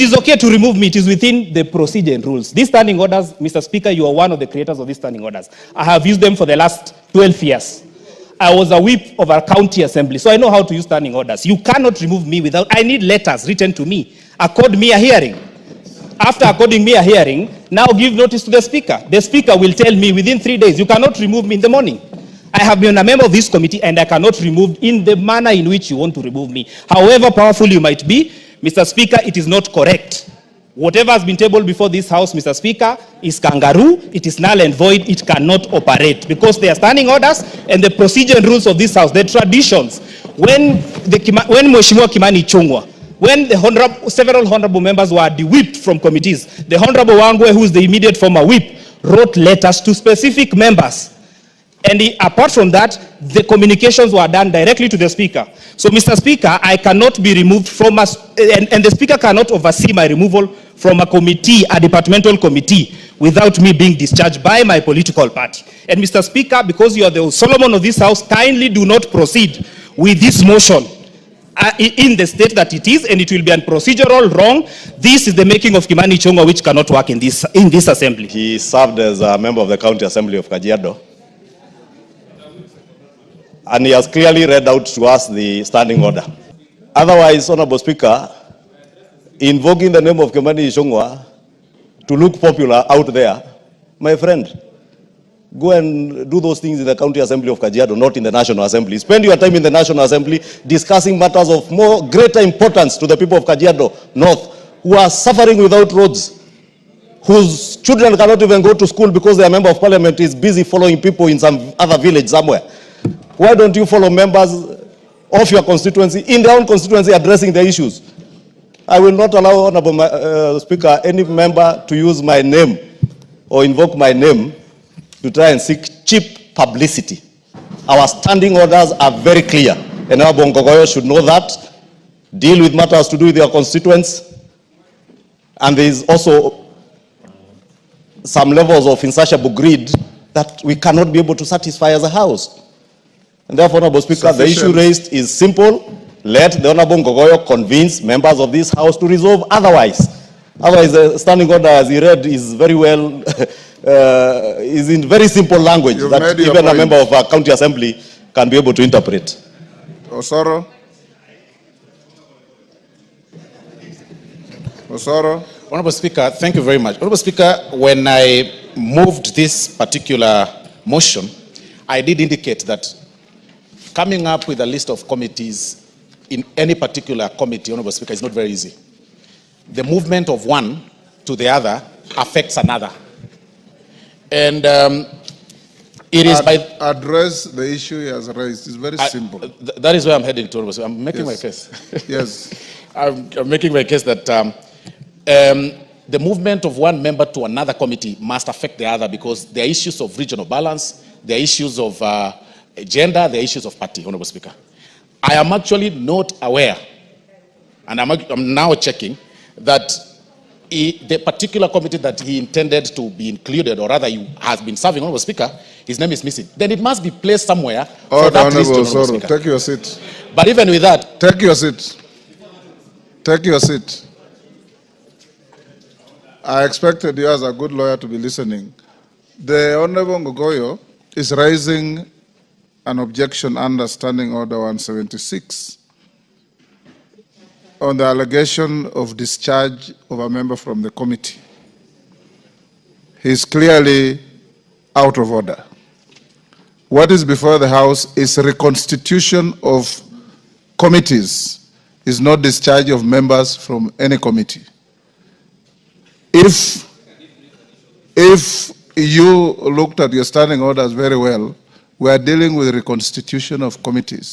It is okay to remove me. It is within the procedure and rules. These standing orders, Mr. Speaker, you are one of the creators of these standing orders. I have used them for the last 12 years. I was a whip of a county assembly, so I know how to use standing orders. You cannot remove me without, I need letters written to me. Accord me a hearing. After according me a hearing, now give notice to the Speaker. The Speaker will tell me within 3 days, you cannot remove me in the morning. I have been a member of this committee and I cannot remove in the manner in which you want to remove me. However powerful you might be, Mr. Speaker, it is not correct. Whatever has been tabled before this House, Mr. Speaker, is kangaroo, it is null and void, it cannot operate because they are standing orders and the procedure and rules of this House, the traditions. When Mheshimiwa Kimani Ichungwa, when the several honorable members were de-whipped from committees, the Honorable Wangwe, who is the immediate former whip, wrote letters to specific members. And apart from that, the communications were done directly to the Speaker. So, Mr. Speaker, I cannot be removed from us, and the Speaker cannot oversee my removal from a committee, a departmental committee, without me being discharged by my political party. And Mr. Speaker, because you are the Solomon of this House, kindly do not proceed with this motion in the state that it is, and it will be a procedural wrong. This is the making of Kimani Ichungwa, which cannot work in this assembly. He served as a member of the County Assembly of Kajiado. And he has clearly read out to us the standing order. Otherwise, Honorable Speaker, invoking the name of Kimani Ichungwa to look popular out there, my friend, go and do those things in the County Assembly of Kajiado, not in the National Assembly. Spend your time in the National Assembly discussing matters of greater importance to the people of Kajiado North, who are suffering without roads, whose children cannot even go to school because their member of parliament is busy following people in some other village somewhere. Why don't you follow members of your constituency in their own constituency addressing the issues? I will not allow, Honorable Speaker, any member to use my name or invoke my name to try and seek cheap publicity. Our standing orders are very clear, and Honorable Ngogoyo should know that. Deal with matters to do with your constituents, and there is also some levels of insatiable greed that we cannot be able to satisfy as a House. And therefore, Honorable Speaker, the issue raised is simple. Let the Honorable Ngogoyo convince members of this House to resolve otherwise. Otherwise, the standing order, as he read, is very well, is in very simple language that even a member of a county assembly can be able to interpret. Osoro. Honorable Speaker, thank you very much. Honorable Speaker, when I moved this particular motion, I did indicate that coming up with a list of committees in any particular committee, Honorable Speaker, is not very easy. The movement of one to the other affects another. And it is by... Address the issue he has raised. It's very simple. That is where I'm heading to, Honorable Speaker. I'm making my case. Yes. I'm making my case that the movement of one member to another committee must affect the other because there are issues of regional balance, there are issues of gender, there are issues of party, Honorable Speaker. I am actually not aware, and I'm now checking, that the particular committee that he intended to be included, or rather he has been serving, Honorable Speaker, his name is missing. Then it must be placed somewhere for that list, Honorable Speaker. Take your seat. But even with that... Take your seat. Take your seat. I expected you as a good lawyer to be listening. The Honorable Ngogoyo is raising an objection under Standing Order 176 on the allegation of discharge of a member from the committee. He is clearly out of order. What is before the House is reconstitution of committees, is not discharge of members from any committee. If you looked at your standing orders very well, we are dealing with reconstitution of committees.